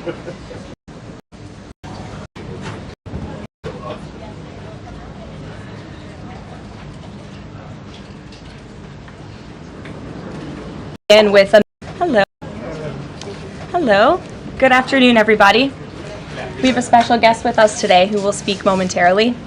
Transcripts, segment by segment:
With a hello. Good afternoon, everybody. We have a special guest with us today who will speak momentarily.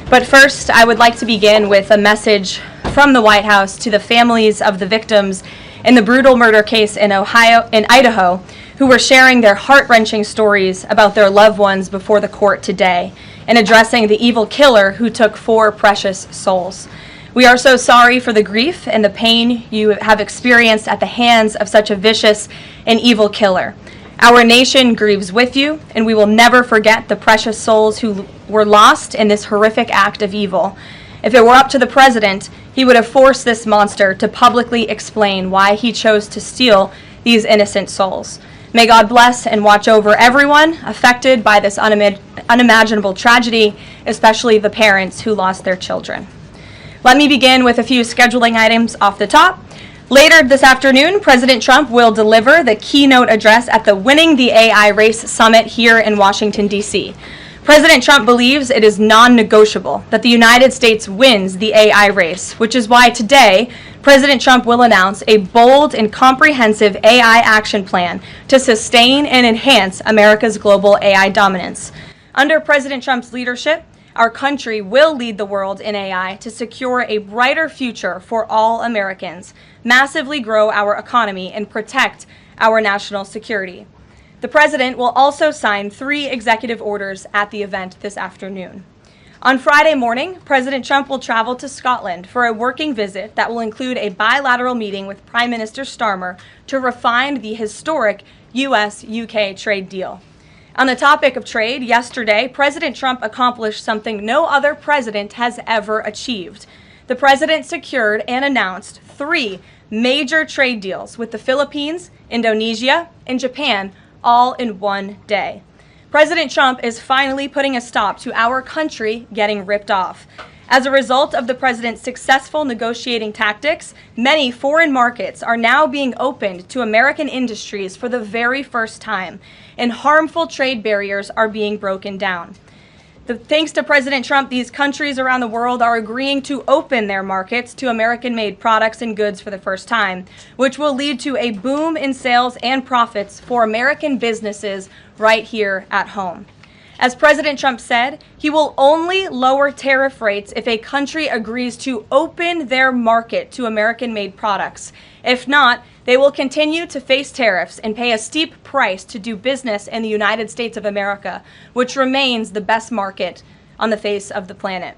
But first, I would like to begin with a message from the White House to the families of the victims in the brutal murder case in Idaho, who were sharing their heart-wrenching stories about their loved ones before the court today and addressing the evil killer who took 4 precious souls. We are so sorry for the grief and the pain you have experienced at the hands of such a vicious and evil killer. Our nation grieves with you, and we will never forget the precious souls who were lost in this horrific act of evil. If it were up to the president, he would have forced this monster to publicly explain why he chose to steal these innocent souls. May God bless and watch over everyone affected by this unimaginable tragedy, especially the parents who lost their children. Let me begin with a few scheduling items off the top. Later this afternoon, President Trump will deliver the keynote address at the Winning the AI Race Summit here in Washington, D.C. President Trump believes it is non-negotiable that the United States wins the AI race, which is why today, President Trump will announce a bold and comprehensive AI action plan to sustain and enhance America's global AI dominance. Under President Trump's leadership, our country will lead the world in AI to secure a brighter future for all Americans, massively grow our economy, and protect our national security. The president will also sign 3 executive orders at the event this afternoon. On Friday morning, President Trump will travel to Scotland for a working visit that will include a bilateral meeting with Prime Minister Starmer to refine the historic U.S.-UK trade deal. On the topic of trade, yesterday, President Trump accomplished something no other president has ever achieved. The president secured and announced 3 major trade deals with the Philippines, Indonesia, and Japan, all in one day. President Trump is finally putting a stop to our country getting ripped off. As a result of the president's successful negotiating tactics, many foreign markets are now being opened to American industries for the very first time, and harmful trade barriers are being broken down. Thanks to President Trump, these countries around the world are agreeing to open their markets to American-made products and goods for the first time, which will lead to a boom in sales and profits for American businesses right here at home. As President Trump said, he will only lower tariff rates if a country agrees to open their market to American-made products. If not, they will continue to face tariffs and pay a steep price to do business in the United States of America, which remains the best market on the face of the planet.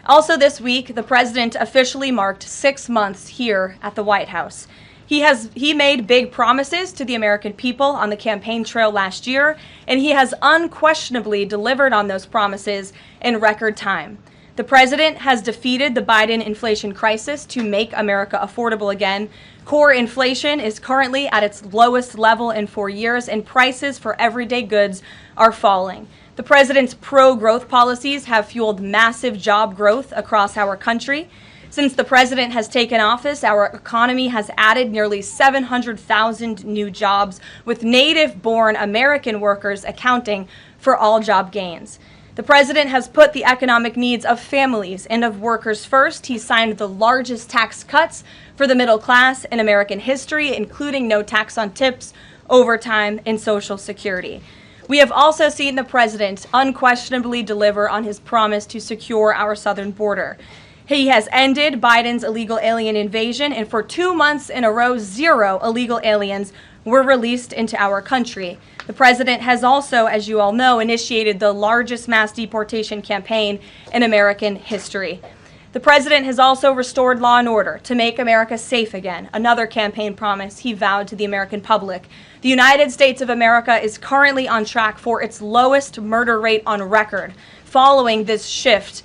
Also this week, the president officially marked 6 months here at the White House. He made big promises to the American people on the campaign trail last year, and he has unquestionably delivered on those promises in record time. The president has defeated the Biden inflation crisis to make America affordable again. Core inflation is currently at its lowest level in 4 years, and prices for everyday goods are falling. The president's pro-growth policies have fueled massive job growth across our country. Since the president has taken office, our economy has added nearly 700,000 new jobs, with native-born American workers accounting for all job gains. The president has put the economic needs of families and of workers first. He signed the largest tax cuts for the middle class in American history, including no tax on tips, overtime, and Social Security. We have also seen the president unquestionably deliver on his promise to secure our southern border. He has ended Biden's illegal alien invasion, and for 2 months in a row, 0 illegal aliens were released into our country. The president has also, as you all know, initiated the largest mass deportation campaign in American history. The president has also restored law and order to make America safe again, another campaign promise he vowed to the American public. The United States of America is currently on track for its lowest murder rate on record, following this shift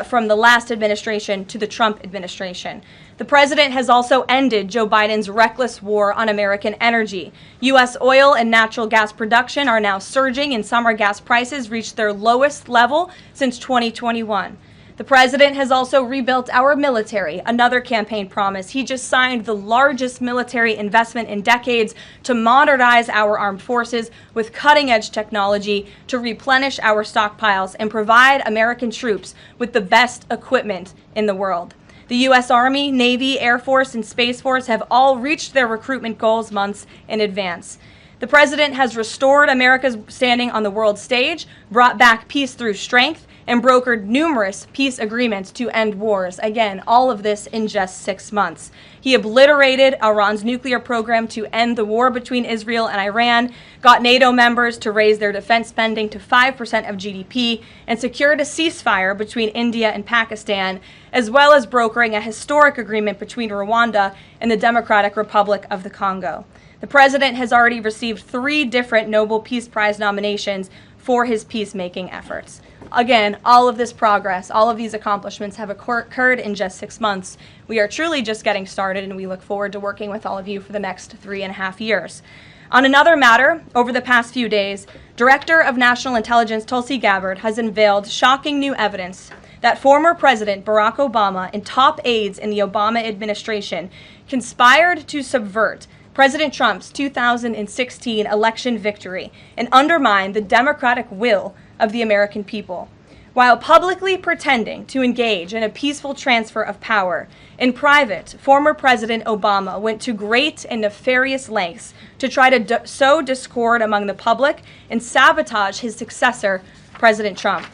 from the last administration to the Trump administration. The president has also ended Joe Biden's reckless war on American energy. U.S. oil and natural gas production are now surging, and summer gas prices reached their lowest level since 2021. The president has also rebuilt our military, another campaign promise. He just signed the largest military investment in decades to modernize our armed forces with cutting-edge technology to replenish our stockpiles and provide American troops with the best equipment in the world. The U.S. Army, Navy, Air Force, and Space Force have all reached their recruitment goals months in advance. The president has restored America's standing on the world stage, brought back peace through strength, and brokered numerous peace agreements to end wars. Again, all of this in just 6 months. He obliterated Iran's nuclear program to end the war between Israel and Iran, got NATO members to raise their defense spending to 5% of GDP, and secured a ceasefire between India and Pakistan, as well as brokering a historic agreement between Rwanda and the Democratic Republic of the Congo. The president has already received 3 different Nobel Peace Prize nominations for his peacemaking efforts. Again, all of this progress, all of these accomplishments have occurred in just 6 months. We are truly just getting started, and we look forward to working with all of you for the next 3.5 years. On another matter, over the past few days, Director of National Intelligence Tulsi Gabbard has unveiled shocking new evidence that former President Barack Obama and top aides in the Obama administration conspired to subvert President Trump's 2016 election victory and undermine the democratic will of the American people. While publicly pretending to engage in a peaceful transfer of power, in private, former President Obama went to great and nefarious lengths to try to sow discord among the public and sabotage his successor, President Trump.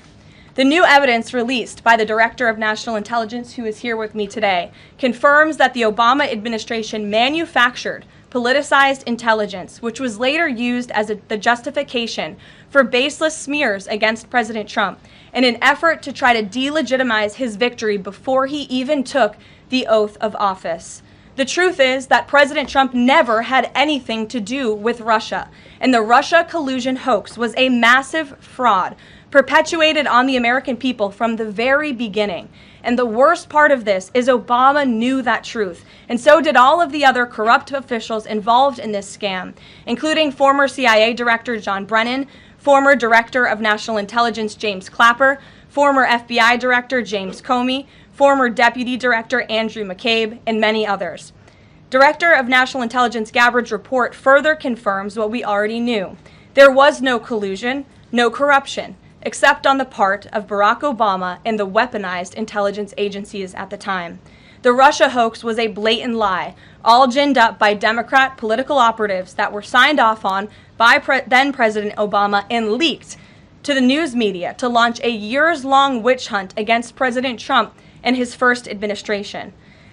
The new evidence released by the Director of National Intelligence, who is here with me today, confirms that the Obama administration manufactured politicized intelligence, which was later used as the justification for baseless smears against President Trump in an effort to try to delegitimize his victory before he even took the oath of office. The truth is that President Trump never had anything to do with Russia, and the Russia collusion hoax was a massive fraud perpetuated on the American people from the very beginning. And the worst part of this is Obama knew that truth, and so did all of the other corrupt officials involved in this scam, including former CIA Director John Brennan, former Director of National Intelligence James Clapper, former FBI Director James Comey, former Deputy Director Andrew McCabe, and many others. Director of National Intelligence Gabbard's report further confirms what we already knew. There was no collusion, no corruption, except on the part of Barack Obama and the weaponized intelligence agencies at the time. The Russia hoax was a blatant lie, all ginned up by Democrat political operatives that were signed off on by then President Obama and leaked to the news media to launch a years-long witch hunt against President Trump and his first administration.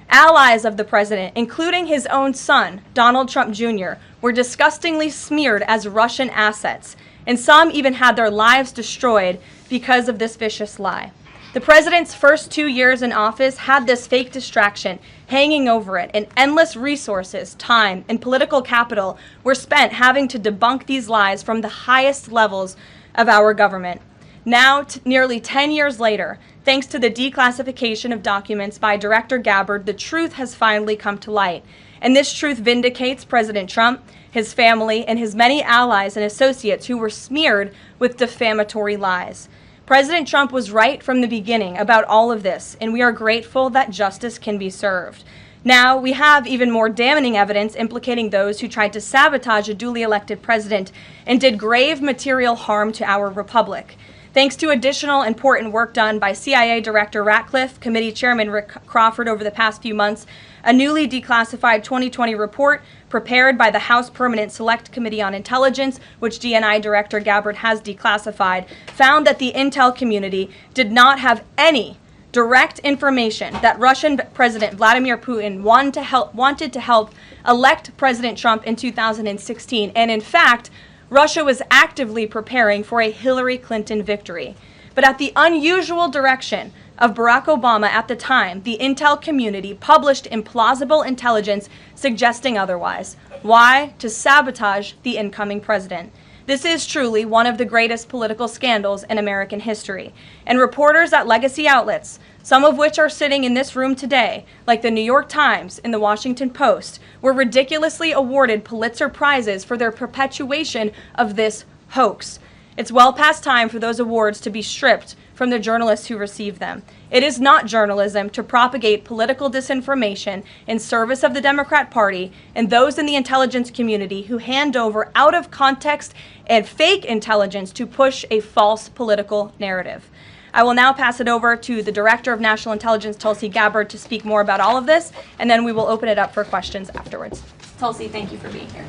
Allies of the president, including his own son, Donald Trump Jr., were disgustingly smeared as Russian assets, and some even had their lives destroyed because of this vicious lie. The president's first 2 years in office had this fake distraction hanging over it, and endless resources, time, and political capital were spent having to debunk these lies from the highest levels of our government. Now, nearly 10 years later, thanks to the declassification of documents by Director Gabbard, the truth has finally come to light. And this truth vindicates President Trump, his family, and his many allies and associates who were smeared with defamatory lies. President Trump was right from the beginning about all of this, and we are grateful that justice can be served. Now, we have even more damning evidence implicating those who tried to sabotage a duly elected president and did grave material harm to our republic. Thanks to additional important work done by CIA Director Ratcliffe, Committee Chairman Rick Crawford over the past few months, a newly declassified 2020 report prepared by the House Permanent Select Committee on Intelligence, which DNI Director Gabbard has declassified, found that the intel community did not have any direct information that Russian President Vladimir Putin wanted to help elect President Trump in 2016, and in fact, Russia was actively preparing for a Hillary Clinton victory. But at the unusual direction of Barack Obama at the time, the intel community published implausible intelligence suggesting otherwise. Why? To sabotage the incoming president. This is truly one of the greatest political scandals in American history. And reporters at legacy outlets, some of which are sitting in this room today, like the New York Times and the Washington Post, were ridiculously awarded Pulitzer Prizes for their perpetuation of this hoax. It's well past time for those awards to be stripped from the journalists who received them. It is not journalism to propagate political disinformation in service of the Democrat Party and those in the intelligence community who hand over out of context and fake intelligence to push a false political narrative. I will now pass it over to the Director of National Intelligence, Tulsi Gabbard, to speak more about all of this, and then we will open it up for questions afterwards. Tulsi, thank you for being here.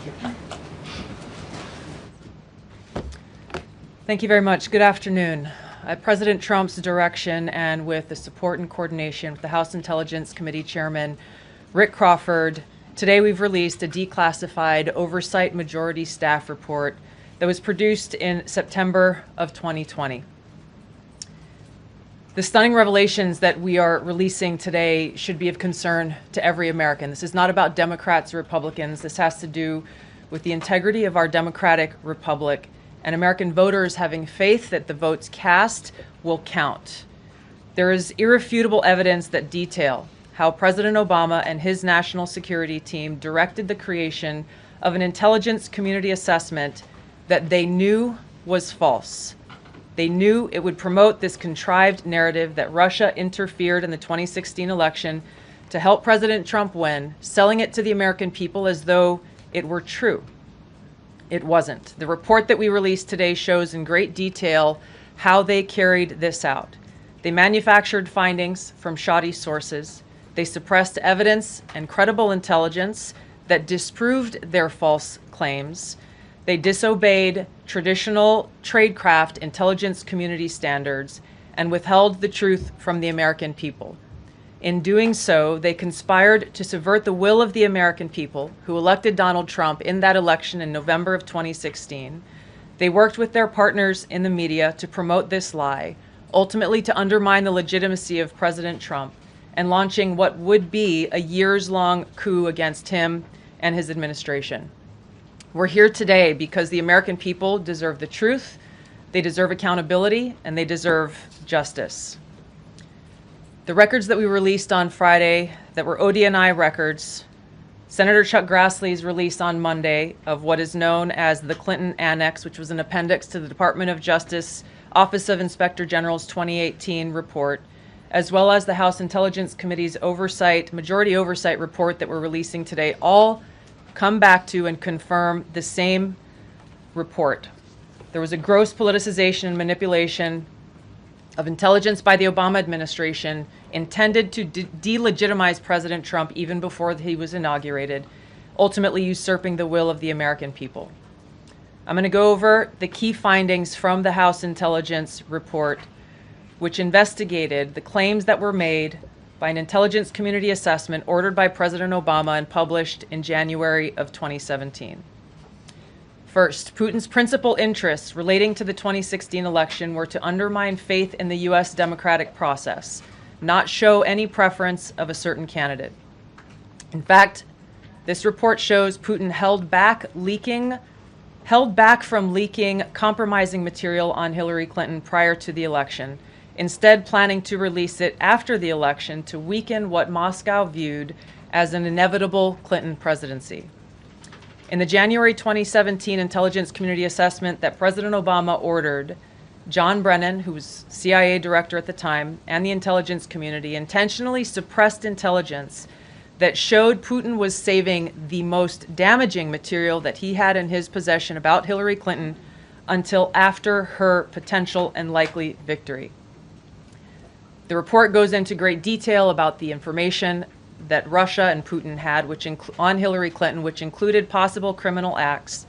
Thank you very much. Good afternoon. At President Trump's direction and with the support and coordination with the House Intelligence Committee Chairman Rick Crawford, today we've released a declassified Oversight Majority Staff report that was produced in September of 2020. The stunning revelations that we are releasing today should be of concern to every American. This is not about Democrats or Republicans. This has to do with the integrity of our democratic republic and American voters having faith that the votes cast will count. There is irrefutable evidence that detail how President Obama and his national security team directed the creation of an intelligence community assessment that they knew was false. They knew it would promote this contrived narrative that Russia interfered in the 2016 election to help President Trump win, selling it to the American people as though it were true. It wasn't. The report that we released today shows in great detail how they carried this out. They manufactured findings from shoddy sources. They suppressed evidence and credible intelligence that disproved their false claims. They disobeyed traditional tradecraft intelligence community standards and withheld the truth from the American people. In doing so, they conspired to subvert the will of the American people who elected Donald Trump in that election in November of 2016. They worked with their partners in the media to promote this lie, ultimately to undermine the legitimacy of President Trump and launching what would be a years-long coup against him and his administration. We're here today because the American people deserve the truth, they deserve accountability, and they deserve justice. The records that we released on Friday that were ODNI records, Senator Chuck Grassley's release on Monday of what is known as the Clinton Annex, which was an appendix to the Department of Justice Office of Inspector General's 2018 report, as well as the House Intelligence Committee's majority oversight report that we're releasing today, all come back to and confirm the same report. There was a gross politicization and manipulation of intelligence by the Obama administration intended to delegitimize President Trump even before he was inaugurated, ultimately usurping the will of the American people. I'm going to go over the key findings from the House Intelligence report, which investigated the claims that were made by an intelligence community assessment ordered by President Obama and published in January of 2017. First, Putin's principal interests relating to the 2016 election were to undermine faith in the U.S. democratic process, not show any preference of a certain candidate. In fact, this report shows Putin held back from leaking compromising material on Hillary Clinton prior to the election, instead planning to release it after the election to weaken what Moscow viewed as an inevitable Clinton presidency. In the January 2017 intelligence community assessment that President Obama ordered, John Brennan, who was CIA director at the time, and the intelligence community intentionally suppressed intelligence that showed Putin was saving the most damaging material that he had in his possession about Hillary Clinton until after her potential and likely victory. The report goes into great detail about the information that Russia and Putin had on Hillary Clinton, which included possible criminal acts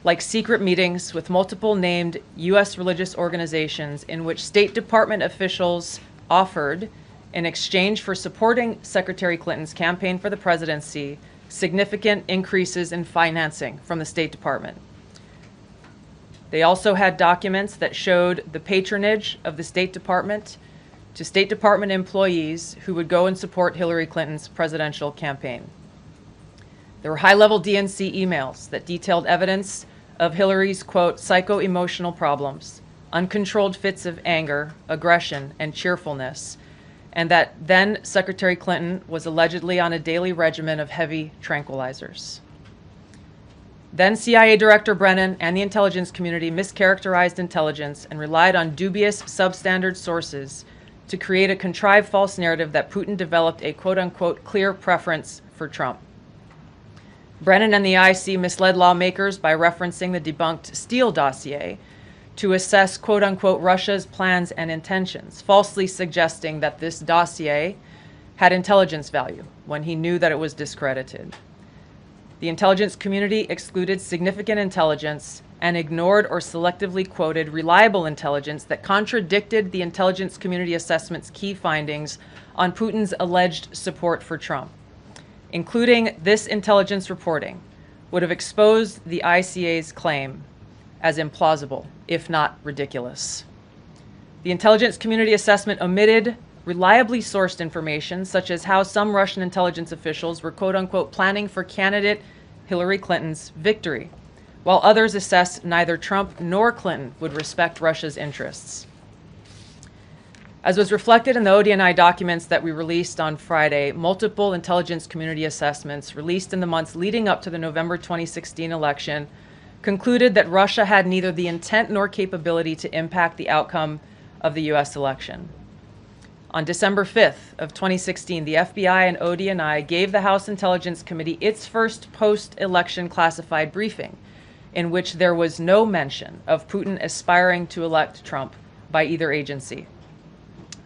like secret meetings with multiple named U.S. religious organizations in which State Department officials offered, in exchange for supporting Secretary Clinton's campaign for the presidency, significant increases in financing from the State Department. They also had documents that showed the patronage of the State Department to State Department employees who would go and support Hillary Clinton's presidential campaign. There were high-level DNC emails that detailed evidence of Hillary's, quote, psycho-emotional problems, uncontrolled fits of anger, aggression, and cheerfulness, and that then Secretary Clinton was allegedly on a daily regimen of heavy tranquilizers. Then CIA Director Brennan and the intelligence community mischaracterized intelligence and relied on dubious substandard sources to create a contrived false narrative that Putin developed a quote-unquote clear preference for Trump. Brennan and the IC misled lawmakers by referencing the debunked Steele dossier to assess quote-unquote Russia's plans and intentions, falsely suggesting that this dossier had intelligence value when he knew that it was discredited. The intelligence community excluded significant intelligence and ignored or selectively quoted reliable intelligence that contradicted the intelligence community assessment's key findings on Putin's alleged support for Trump. Including this intelligence reporting would have exposed the ICA's claim as implausible, if not ridiculous. The intelligence community assessment omitted reliably sourced information, such as how some Russian intelligence officials were quote-unquote planning for candidate Hillary Clinton's victory, while others assessed neither Trump nor Clinton would respect Russia's interests. As was reflected in the ODNI documents that we released on Friday, multiple intelligence community assessments released in the months leading up to the November 2016 election concluded that Russia had neither the intent nor capability to impact the outcome of the U.S. election. On December 5th of 2016, the FBI and ODNI gave the House Intelligence Committee its first post-election classified briefing, in which there was no mention of Putin aspiring to elect Trump by either agency.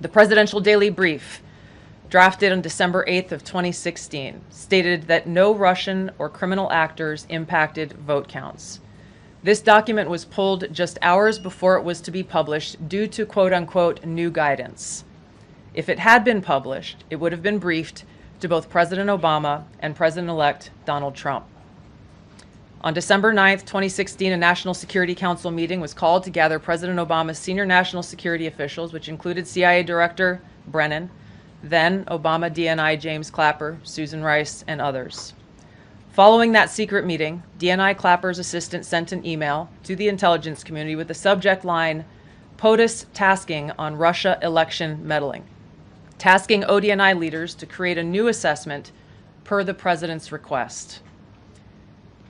The Presidential Daily Brief, drafted on December 8th of 2016, stated that no Russian or criminal actors impacted vote counts. This document was pulled just hours before it was to be published due to quote-unquote new guidance. If it had been published, it would have been briefed to both President Obama and President-elect Donald Trump. On December 9th, 2016, a National Security Council meeting was called to gather President Obama's senior national security officials, which included CIA Director Brennan, then Obama DNI James Clapper, Susan Rice, and others. Following that secret meeting, DNI Clapper's assistant sent an email to the intelligence community with the subject line, POTUS tasking on Russia election meddling, tasking ODNI leaders to create a new assessment per the president's request.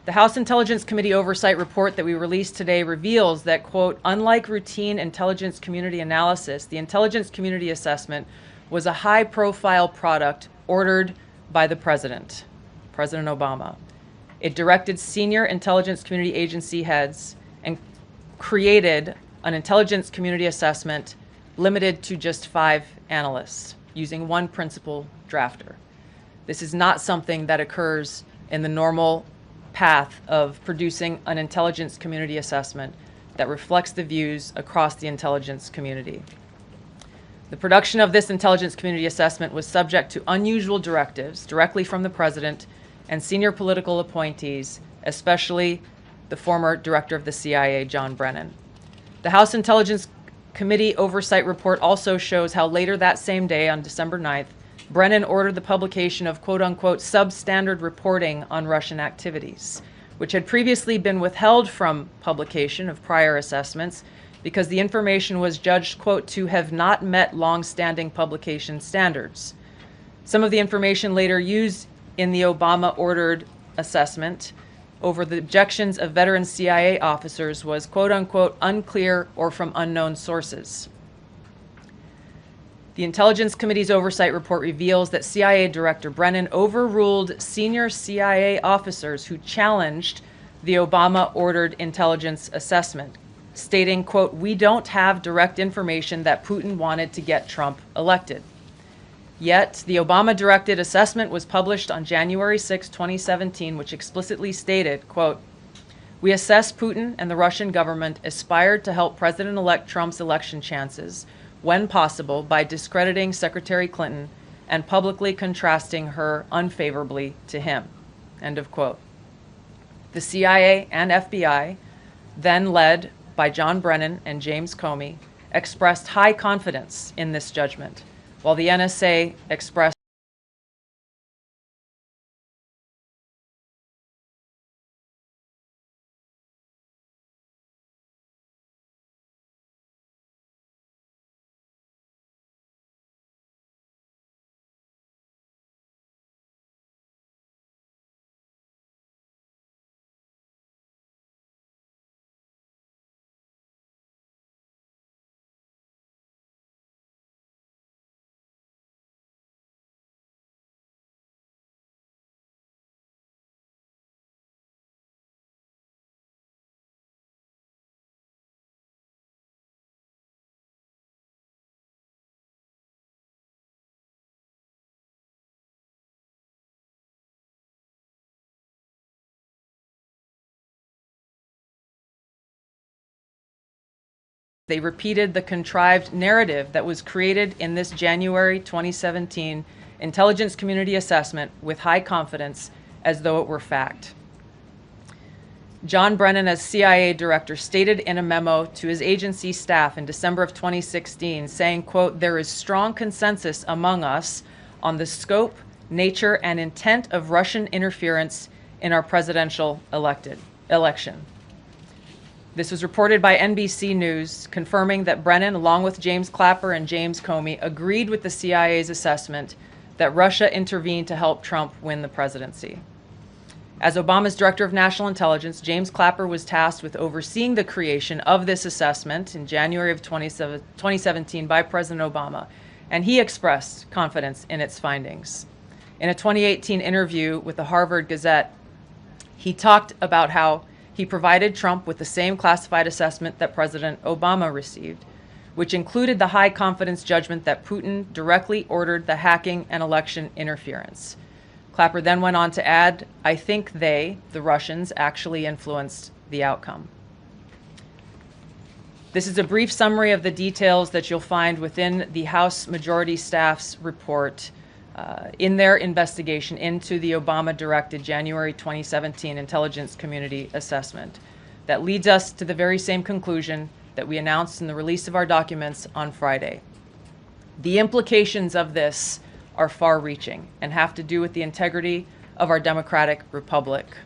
The House Intelligence Committee oversight report that we released today reveals that, quote, unlike routine intelligence community analysis, the intelligence community assessment was a high-profile product ordered by the president, President Obama. It directed senior intelligence community agency heads and created an intelligence community assessment limited to just 5 analysts using one principal drafter. This is not something that occurs in the normal path of producing an intelligence community assessment that reflects the views across the intelligence community. The production of this intelligence community assessment was subject to unusual directives directly from the president and senior political appointees, especially the former director of the CIA, John Brennan. The House Intelligence Committee oversight report also shows how later that same day, on December 9th, Brennan ordered the publication of quote-unquote substandard reporting on Russian activities, which had previously been withheld from publication of prior assessments because the information was judged, quote, to have not met long-standing publication standards. Some of the information later used in the Obama-ordered assessment over the objections of veteran CIA officers was, quote-unquote, unclear or from unknown sources. The Intelligence Committee's oversight report reveals that CIA Director Brennan overruled senior CIA officers who challenged the Obama-ordered intelligence assessment, stating, quote, we don't have direct information that Putin wanted to get Trump elected. Yet, the Obama-directed assessment was published on January 6, 2017, which explicitly stated, quote, we assess Putin and the Russian government aspired to help President-elect Trump's election chances when possible by discrediting Secretary Clinton and publicly contrasting her unfavorably to him, end of quote. The CIA and FBI, then led by John Brennan and James Comey, expressed high confidence in this judgment, while the NSA expressed They repeated the contrived narrative that was created in this January 2017 intelligence community assessment with high confidence as though it were fact. John Brennan, as CIA director, stated in a memo to his agency staff in December of 2016, saying, quote, "There is strong consensus among us on the scope, nature, and intent of Russian interference in our presidential election." This was reported by NBC News, confirming that Brennan, along with James Clapper and James Comey, agreed with the CIA's assessment that Russia intervened to help Trump win the presidency. As Obama's Director of National Intelligence, James Clapper was tasked with overseeing the creation of this assessment in January of 2017 by President Obama, and he expressed confidence in its findings. In a 2018 interview with the Harvard Gazette, he talked about how he provided Trump with the same classified assessment that President Obama received, which included the high confidence judgment that Putin directly ordered the hacking and election interference. Clapper then went on to add, "I think they, the Russians, actually influenced the outcome." This is a brief summary of the details that you'll find within the House Majority Staff's report in their investigation into the Obama-directed January 2017 intelligence community assessment that leads us to the very same conclusion that we announced in the release of our documents on Friday. The implications of this are far-reaching and have to do with the integrity of our democratic republic.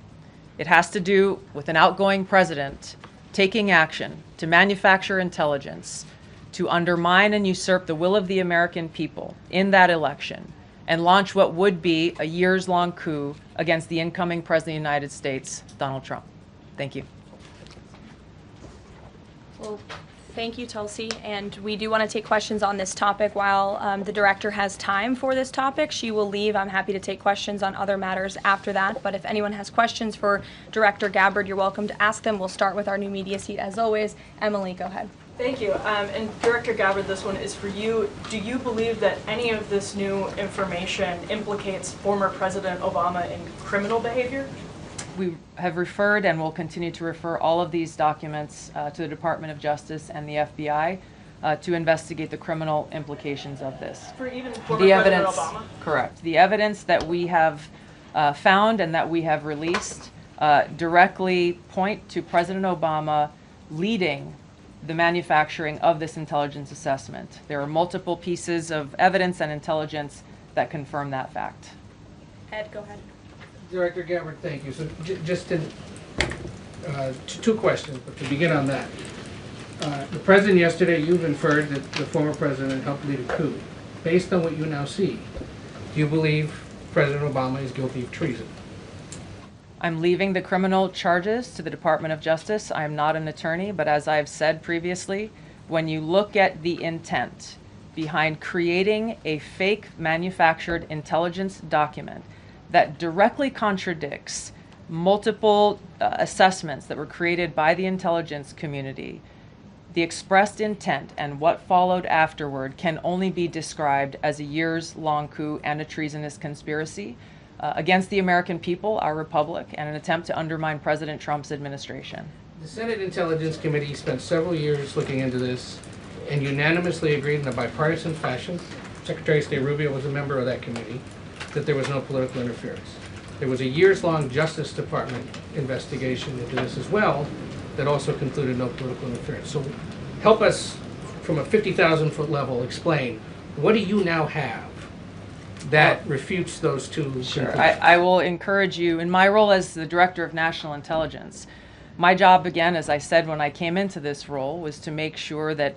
It has to do with an outgoing president taking action to manufacture intelligence to undermine and usurp the will of the American people in that election and launch what would be a years-long coup against the incoming President of the United States, Donald Trump. Thank you. Well, thank you, Tulsi. And we do want to take questions on this topic while the director has time for this topic. She will leave. I'm happy to take questions on other matters after that. But if anyone has questions for Director Gabbard, you're welcome to ask them. We'll start with our new media seat as always. Emily, go ahead. Thank you. And Director Gabbard, this one is for you. Do you believe that any of this new information implicates former President Obama in criminal behavior? We have referred and will continue to refer all of these documents to the Department of Justice and the FBI to investigate the criminal implications of this. For even former President Obama? Correct. The evidence that we have found and that we have released directly point to President Obama leading the manufacturing of this intelligence assessment. There are multiple pieces of evidence and intelligence that confirm that fact. Ed, go ahead. Director Gabbard, thank you. So just in, two questions, but to begin on that. The President yesterday, you've inferred that the former President helped lead a coup. Based on what you now see, do you believe President Obama is guilty of treason? I'm leaving the criminal charges to the Department of Justice. I am not an attorney, but as I've said previously, when you look at the intent behind creating a fake manufactured intelligence document that directly contradicts multiple assessments that were created by the intelligence community, the expressed intent and what followed afterward can only be described as a years-long coup and a treasonous conspiracy against the American people, our republic, and an attempt to undermine President Trump's administration. The Senate Intelligence Committee spent several years looking into this and unanimously agreed in a bipartisan fashion, Secretary of State Rubio was a member of that committee, that there was no political interference. There was a years-long Justice Department investigation into this as well that also concluded no political interference. So help us, from a 50,000-foot level, explain, what do you now have that refutes those two conclusions? I will encourage you, in my role as the Director of National Intelligence, my job, again, as I said when I came into this role, was to make sure that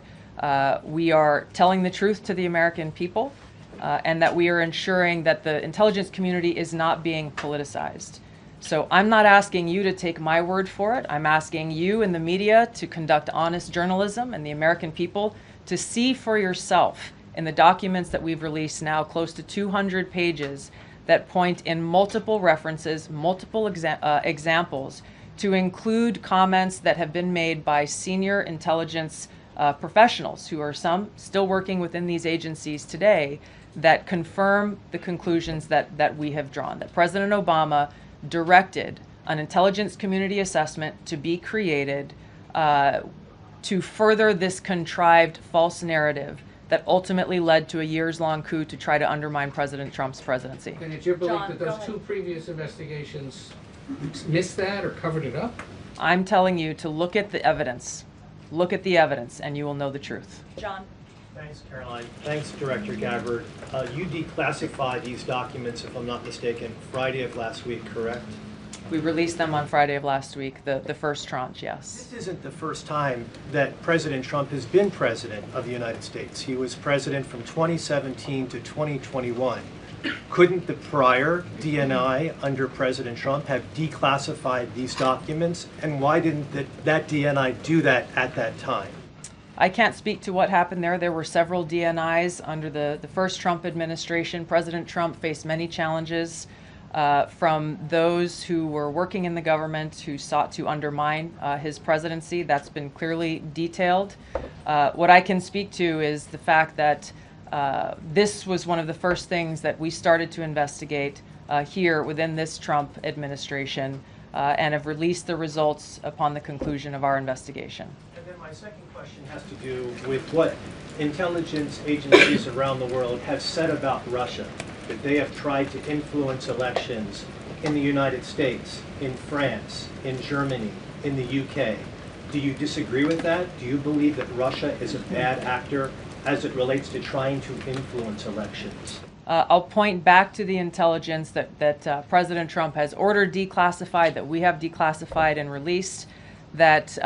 we are telling the truth to the American people and that we are ensuring that the intelligence community is not being politicized. So I'm not asking you to take my word for it. I'm asking you in the media to conduct honest journalism and the American people to see for yourself in the documents that we've released now, close to 200 pages, that point in multiple references, multiple examples, to include comments that have been made by senior intelligence professionals, who are some still working within these agencies today, that confirm the conclusions that we have drawn, that President Obama directed an intelligence community assessment to be created to further this contrived false narrative that ultimately led to a years-long coup to try to undermine President Trump's presidency. And it's your belief John, that go those ahead. two previous investigations missed that or covered it up? I'm telling you to look at the evidence. Look at the evidence, and you will know the truth. John. Thanks, Caroline. Thanks, Director Gabbard. You declassified these documents, if I'm not mistaken, Friday of last week, correct? We released them on Friday of last week, the first tranche, yes. This isn't the first time that President Trump has been president of the United States. He was president from 2017 to 2021. Couldn't the prior DNI under President Trump have declassified these documents? And why didn't that DNI do that at that time? I can't speak to what happened there. There were several DNIs under the first Trump administration. President Trump faced many challenges from those who were working in the government who sought to undermine his presidency. That's been clearly detailed. What I can speak to is the fact that this was one of the first things that we started to investigate here within this Trump administration and have released the results upon the conclusion of our investigation. And then my second question has to do with what intelligence agencies around the world have said about Russia, that they have tried to influence elections in the United States, in France, in Germany, in the UK. Do you disagree with that? Do you believe that Russia is a bad actor as it relates to trying to influence elections? I'll point back to the intelligence that President Trump has ordered declassified, that we have declassified and released, that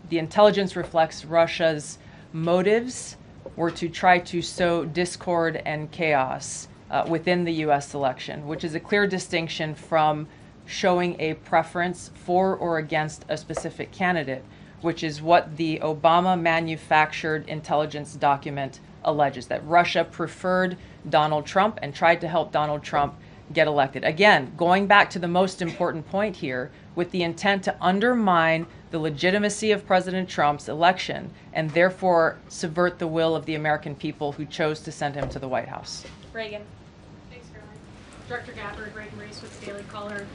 the intelligence reflects Russia's motives were to try to sow discord and chaos within the U.S. election, which is a clear distinction from showing a preference for or against a specific candidate, which is what the Obama manufactured intelligence document alleges, that Russia preferred Donald Trump and tried to help Donald Trump get elected. Again, going back to the most important point here, with the intent to undermine the legitimacy of President Trump's election and therefore subvert the will of the American people who chose to send him to the White House. Reagan. Thanks, Caroline. Director Gabbard, Reagan Reese with the Daily Caller.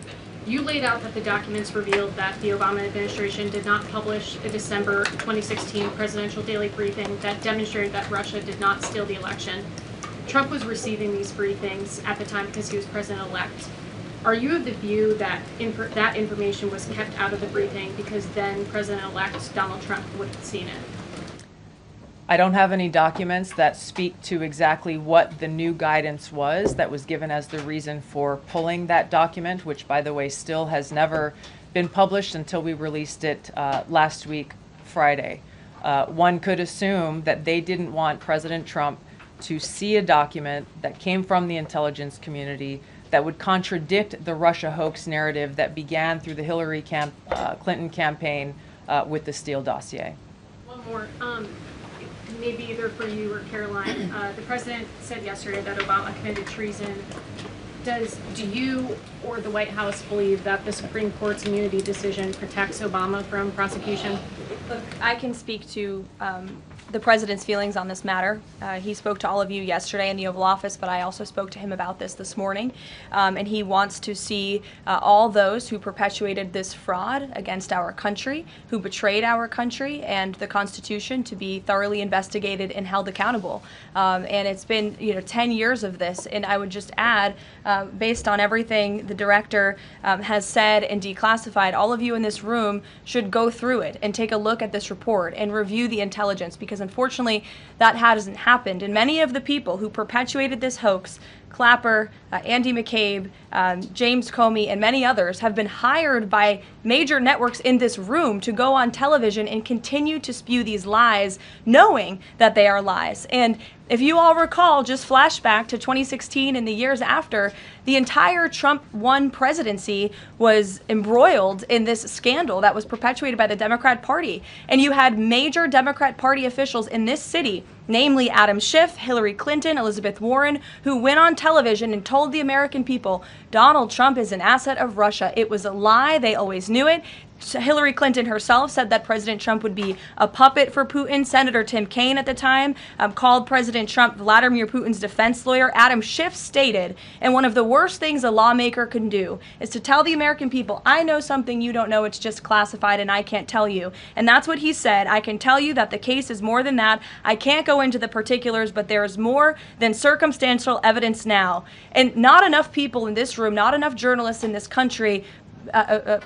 You laid out that the documents revealed that the Obama administration did not publish a December 2016 presidential daily briefing that demonstrated that Russia did not steal the election. Trump was receiving these briefings at the time because he was president-elect. Are you of the view that that information was kept out of the briefing because then President-elect Donald Trump would have seen it? I don't have any documents that speak to exactly what the new guidance was that was given as the reason for pulling that document, which, by the way, still has never been published until we released it last week, Friday. One could assume that they didn't want President Trump to see a document that came from the intelligence community that would contradict the Russia hoax narrative that began through the Hillary Clinton campaign with the Steele dossier. One more. Maybe either for you or Caroline. The president said yesterday that Obama committed treason. Do you or the White House believe that the Supreme Court's immunity decision protects Obama from prosecution? Look, I can speak to the president's feelings on this matter. He spoke to all of you yesterday in the Oval Office, but I also spoke to him about this morning. And he wants to see all those who perpetuated this fraud against our country, who betrayed our country and the Constitution, to be thoroughly investigated and held accountable. And it's been 10 years of this. And I would just add, based on everything the director has said and declassified, all of you in this room should go through it and take a look at this report and review the intelligence, because unfortunately that hasn't happened. And many of the people who perpetuated this hoax, Clapper, Andy McCabe, James Comey, and many others, have been hired by major networks in this room to go on television and continue to spew these lies, knowing that they are lies. And if you all recall, just flashback to 2016 and the years after, the entire Trump 1 presidency was embroiled in this scandal that was perpetuated by the Democrat Party. And you had major Democrat Party officials in this city, namely Adam Schiff, Hillary Clinton, Elizabeth Warren, who went on television and told the American people Donald Trump is an asset of Russia. It was a lie. They always knew it. Hillary Clinton herself said that President Trump would be a puppet for Putin. Senator Tim Kaine at the time called President Trump Vladimir Putin's defense lawyer. Adam Schiff stated, and one of the worst things a lawmaker can do is to tell the American people, I know something you don't know, it's just classified and I can't tell you. And that's what he said. I can tell you that the case is more than that. I can't go into the particulars, but there is more than circumstantial evidence now. And not enough people in this room, not enough journalists in this country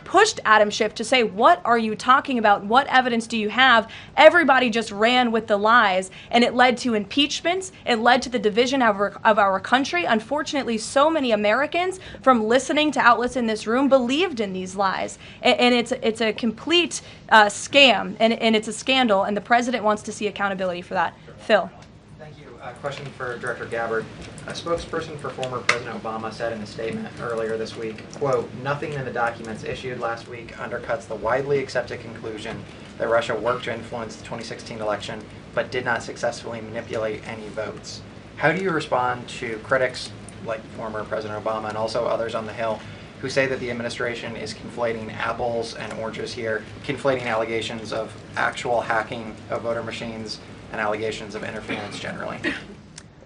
pushed Adam Schiff to say, what are you talking about? What evidence do you have? Everybody just ran with the lies, and it led to impeachments. It led to the division of our country. Unfortunately, so many Americans, from listening to outlets in this room, believed in these lies. And it's a complete scam, and it's a scandal, and the president wants to see accountability for that. Phil. Thank you. Question for Director Gabbard. A spokesperson for former President Obama said in a statement earlier this week, quote, nothing in the documents issued last week undercuts the widely accepted conclusion that Russia worked to influence the 2016 election but did not successfully manipulate any votes. How do you respond to critics like former President Obama and also others on the Hill who say that the administration is conflating apples and oranges here, conflating allegations of actual hacking of voter machines and allegations of interference generally?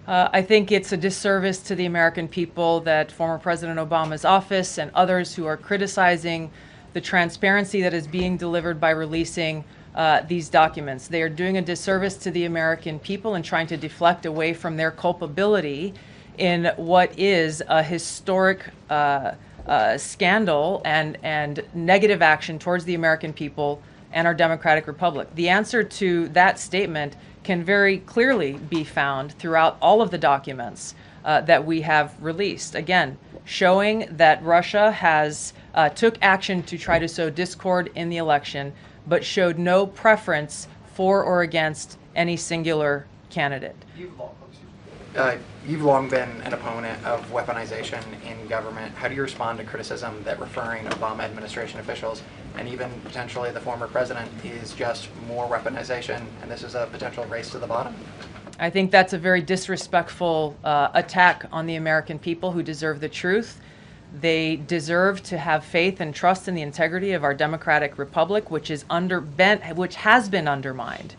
I think it's a disservice to the American people that former President Obama's office and others who are criticizing the transparency that is being delivered by releasing these documents. They are doing a disservice to the American people and trying to deflect away from their culpability in what is a historic scandal and negative action towards the American people and our democratic republic. The answer to that statement can very clearly be found throughout all of the documents that we have released. Again, showing that Russia has took action to try to sow discord in the election, but showed no preference for or against any singular candidate. You've long been an opponent of weaponization in government. How do you respond to criticism that referring Obama administration officials and even potentially the former president is just more weaponization and this is a potential race to the bottom? I think that's a very disrespectful attack on the American people who deserve the truth. They deserve to have faith and trust in the integrity of our democratic republic, which has been undermined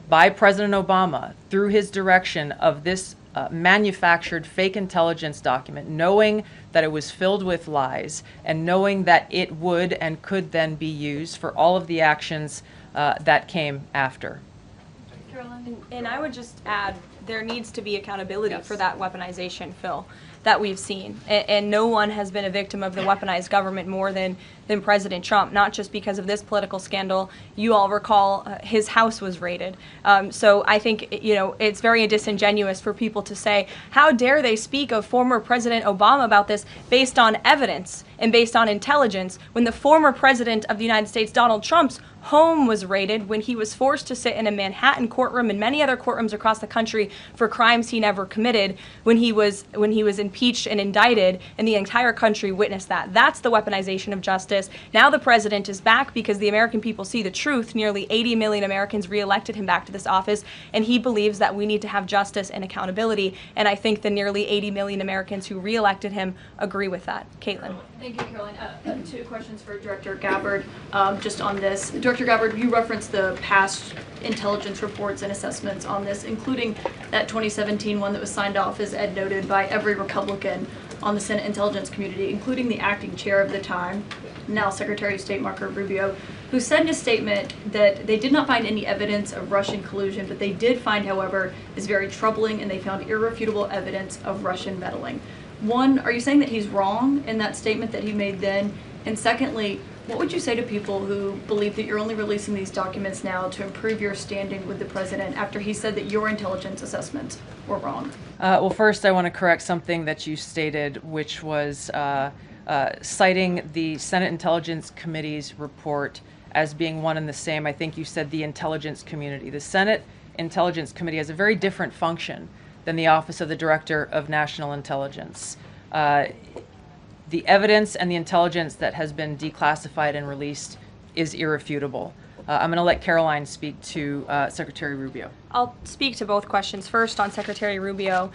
by President Obama through his direction of this manufactured fake intelligence document, knowing that it was filled with lies and knowing that it would and could then be used for all of the actions that came after. Karoline, and I would just add, there needs to be accountability for that weaponization, Phil, that we've seen. And no one has been a victim of the weaponized government more than President Trump, not just because of this political scandal. You all recall his house was raided. So I think, it's very disingenuous for people to say, how dare they speak of former President Obama about this based on evidence and based on intelligence when the former president of the United States, Donald Trump's home was raided, when he was forced to sit in a Manhattan courtroom and many other courtrooms across the country for crimes he never committed, when he was impeached and indicted, and the entire country witnessed that. That's the weaponization of justice. Now the president is back because the American people see the truth. Nearly 80 million Americans reelected him back to this office, and he believes that we need to have justice and accountability. And I think the nearly 80 million Americans who reelected him agree with that. Caitlin. Thank you, Caroline. Two questions for Director Gabbard just on this. Director Gabbard, you referenced the past intelligence reports and assessments on this, including that 2017 one that was signed off, as Ed noted, by every Republican on the Senate Intelligence Community, including the acting chair of the time, now Secretary of State Marco Rubio, who said in a statement that they did not find any evidence of Russian collusion, but they did find, however, is very troubling, and they found irrefutable evidence of Russian meddling. One, are you saying that he's wrong in that statement that he made then? And secondly, what would you say to people who believe that you're only releasing these documents now to improve your standing with the president after he said that your intelligence assessments were wrong? Well, first I want to correct something that you stated, which was citing the Senate Intelligence Committee's report as being one and the same. I think you said the intelligence community. The Senate Intelligence Committee has a very different function than the Office of the Director of National Intelligence. The evidence and the intelligence that has been declassified and released is irrefutable. I'm going to let Karoline speak to Secretary Rubio. I'll speak to both questions. First, on Secretary Rubio,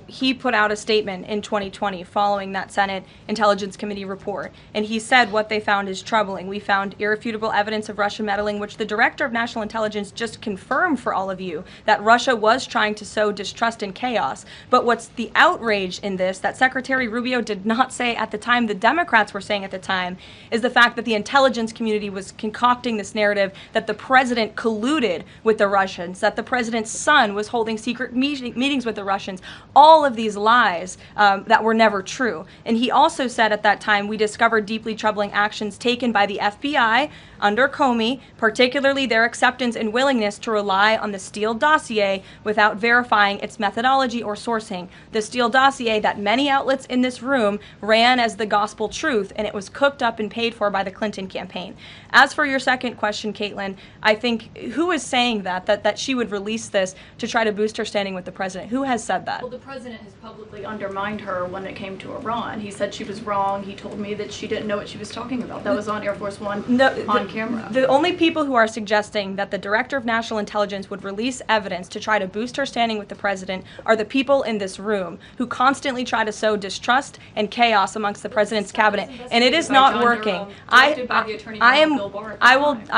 he put out a statement in 2020 following that Senate Intelligence Committee report, and he said what they found is troubling. We found irrefutable evidence of Russian meddling, which the Director of National Intelligence just confirmed for all of you, that Russia was trying to sow distrust and chaos. But what's the outrage in this that Secretary Rubio did not say at the time, the Democrats were saying at the time, is the fact that the intelligence community was concocting this narrative that the president colluded with the Russians, that the president's son was holding secret meetings with the Russians, all of these lies that were never true. And he also said at that time, we discovered deeply troubling actions taken by the FBI under Comey, particularly their acceptance and willingness to rely on the Steele dossier without verifying its methodology or sourcing. The Steele dossier that many outlets in this room ran as the gospel truth, and it was cooked up and paid for by the Clinton campaign. As for your second question, Caitlin, I think, who is saying that she would release this to try to boost her standing with the president? Who has said that? Well, the president has publicly undermined her when it came to Iran. He said she was wrong. He told me that she didn't know what she was talking about. That was on Air Force One on camera. The only people who are suggesting that the Director of National Intelligence would release evidence to try to boost her standing with the president are the people in this room who constantly try to sow distrust and chaos amongst the president's cabinet, and it is not working. I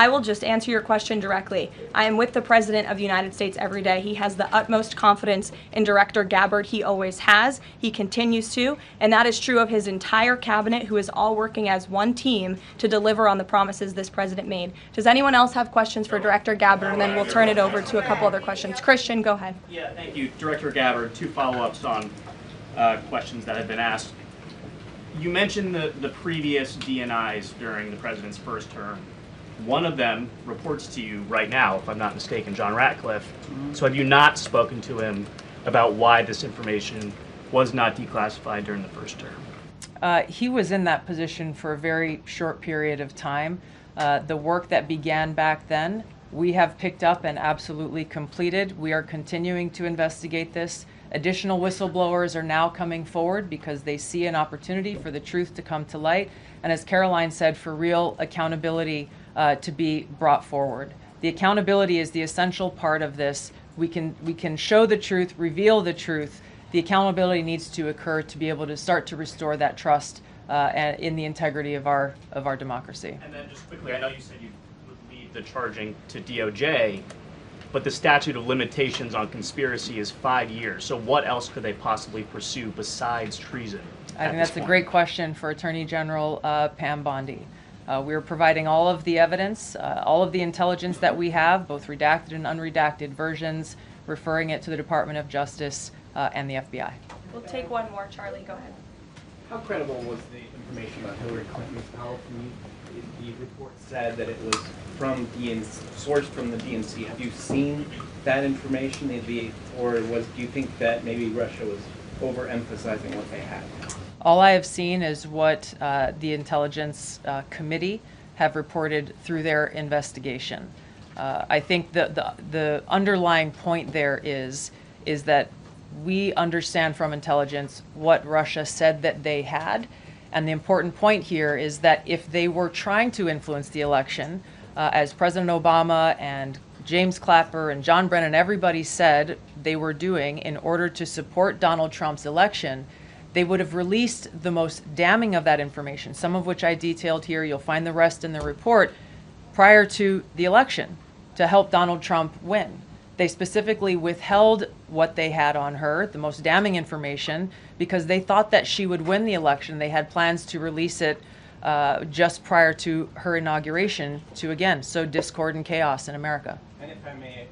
will just answer your question directly. I am with the President of the United States every day. He has the utmost confidence in Director Gabbard. He always has. He continues to, and that is true of his entire cabinet, who is all working as one team to deliver on the promises this president made. Does anyone else have questions for Director Gabbard? And then we'll turn it over to a couple other questions. Christian, go ahead. Yeah, thank you. Director Gabbard, two follow-ups on questions that have been asked. You mentioned the previous DNIs during the president's first term. One of them reports to you right now, if I'm not mistaken, John Ratcliffe. So have you not spoken to him about why this information was not declassified during the first term? He was in that position for a very short period of time. The work that began back then, we have picked up and absolutely completed. We are continuing to investigate this. Additional whistleblowers are now coming forward because they see an opportunity for the truth to come to light. And as Karoline said, for real accountability to be brought forward. The accountability is the essential part of this. We can show the truth, reveal the truth. The accountability needs to occur to be able to start to restore that trust in the integrity of our democracy. And then just quickly, I know you said you would leave the charging to DOJ, but the statute of limitations on conspiracy is 5 years. So what else could they possibly pursue besides treason? I think that's a great question for Attorney General Pam Bondi. We're providing all of the evidence, all of the intelligence that we have, both redacted and unredacted versions, referring it to the Department of Justice and the FBI. We'll take one more. Charlie, go ahead. How credible was the information about Hillary Clinton's health? The report said that it was from sourced from the DNC. Have you seen that information, or do you think that maybe Russia was overemphasizing what they had? All I have seen is what the Intelligence Committee have reported through their investigation. I think the underlying point there is that we understand from intelligence what Russia said that they had. And the important point here is that if they were trying to influence the election, as President Obama and James Clapper and John Brennan, everybody said they were doing in order to support Donald Trump's election, they would have released the most damning of that information, some of which I detailed here. You'll find the rest in the report, prior to the election to help Donald Trump win. They specifically withheld what they had on her, the most damning information, because they thought that she would win the election. They had plans to release it just prior to her inauguration to, again, sow discord and chaos in America. And if I may,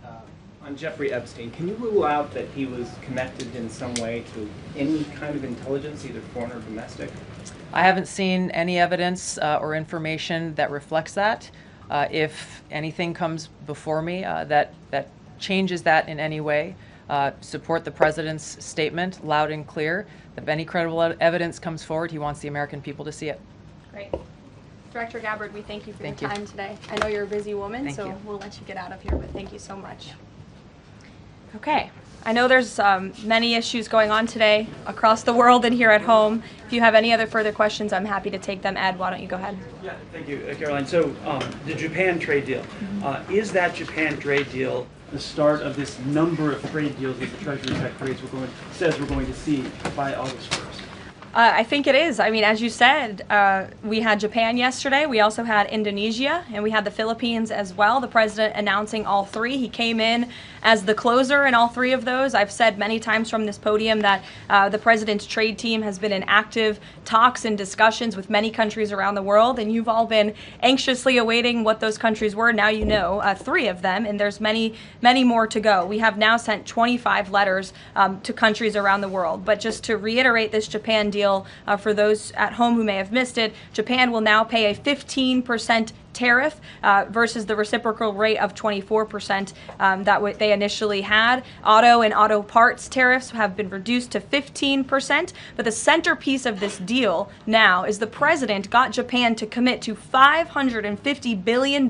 on Jeffrey Epstein, can you rule out that he was connected in some way to any kind of intelligence, either foreign or domestic? I haven't seen any evidence or information that reflects that. If anything comes before me that changes that in any way, support the president's statement loud and clear. If any credible evidence comes forward, he wants the American people to see it. Great. Director Gabbard, we thank you for your time today. I know you're a busy woman, so we'll let you get out of here, but thank you so much. Okay. I know there's many issues going on today across the world and here at home. If you have any other further questions, I'm happy to take them. Ed, why don't you go ahead? Yeah, thank you, Caroline. So the Japan trade deal, is that Japan trade deal the start of this number of trade deals that the Treasury Secretary says we're going to see by August 1st? I think it is. I mean, as you said, we had Japan yesterday. We also had Indonesia, and we had the Philippines as well. The president announcing all three. He came in as the closer in all three of those. I've said many times from this podium that the president's trade team has been in active talks and discussions with many countries around the world, and you've all been anxiously awaiting what those countries were. Now you know three of them, and there's many, many more to go. We have now sent 25 letters to countries around the world. But just to reiterate this Japan deal, for those at home who may have missed it, Japan will now pay a 15% tariff versus the reciprocal rate of 24% that they initially had. Auto and auto parts tariffs have been reduced to 15%, but the centerpiece of this deal now is the president got Japan to commit to $550 billion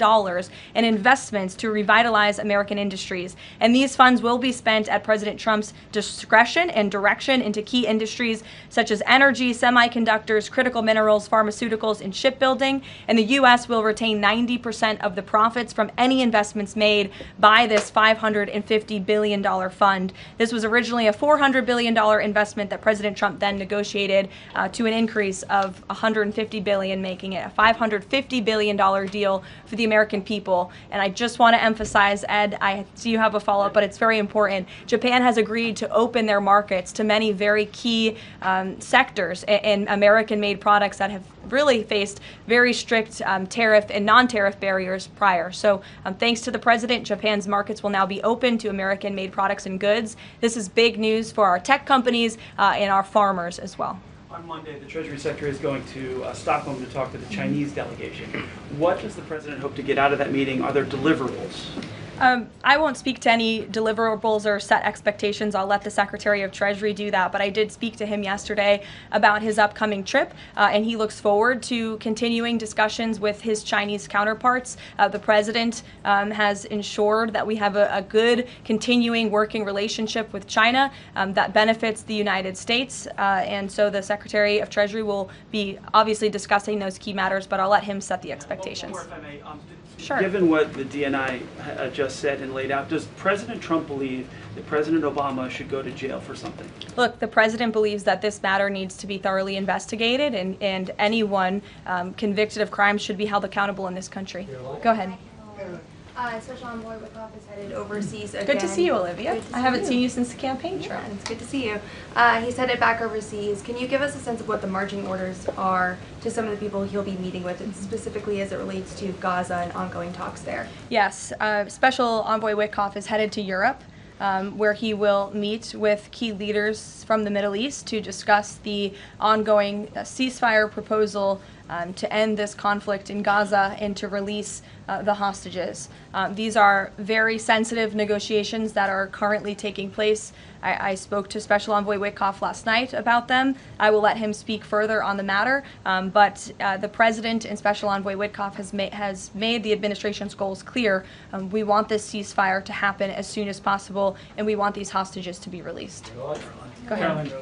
in investments to revitalize American industries. And these funds will be spent at President Trump's discretion and direction into key industries such as energy, semiconductors, critical minerals, pharmaceuticals, and shipbuilding. And the U.S. will retain 90% of the profits from any investments made by this $550 billion fund. This was originally a $400 billion investment that President Trump then negotiated to an increase of $150 billion, making it a $550 billion deal for the American people. And I just want to emphasize, Ed, I see you have a follow-up, but it's very important. Japan has agreed to open their markets to many very key sectors and American-made products that have really faced very strict tariff and non-tariff barriers prior. So thanks to the president, Japan's markets will now be open to American-made products and goods. This is big news for our tech companies and our farmers as well. On Monday, the Treasury Secretary is going to Stockholm to talk to the Chinese delegation. What does the president hope to get out of that meeting? Are there deliverables? I won't speak to any deliverables or set expectations. I'll let the Secretary of Treasury do that. But I did speak to him yesterday about his upcoming trip, and he looks forward to continuing discussions with his Chinese counterparts. The president has ensured that we have a good continuing working relationship with China that benefits the United States. And so the Secretary of Treasury will be obviously discussing those key matters, but I'll let him set the expectations. One more, if I may. Sure. Given what the DNI just said and laid out, does President Trump believe that President Obama should go to jail for something? Look, the president believes that this matter needs to be thoroughly investigated, and anyone convicted of crimes should be held accountable in this country. Go ahead. Special Envoy Wickoff is headed overseas again. Good to see you, Olivia. Good to I haven't see seen you since the campaign trip. Yeah, it's good to see you. He's headed back overseas. Can you give us a sense of what the marching orders are to some of the people he'll be meeting with, and specifically as it relates to Gaza and ongoing talks there? Yes, Special Envoy Wickoff is headed to Europe, where he will meet with key leaders from the Middle East to discuss the ongoing ceasefire proposal to end this conflict in Gaza and to release the hostages. These are very sensitive negotiations that are currently taking place. I spoke to Special Envoy Wickoff last night about them. I will let him speak further on the matter, but the President and Special Envoy Wickoff has made the administration's goals clear. We want this ceasefire to happen as soon as possible, and we want these hostages to be released. Go ahead.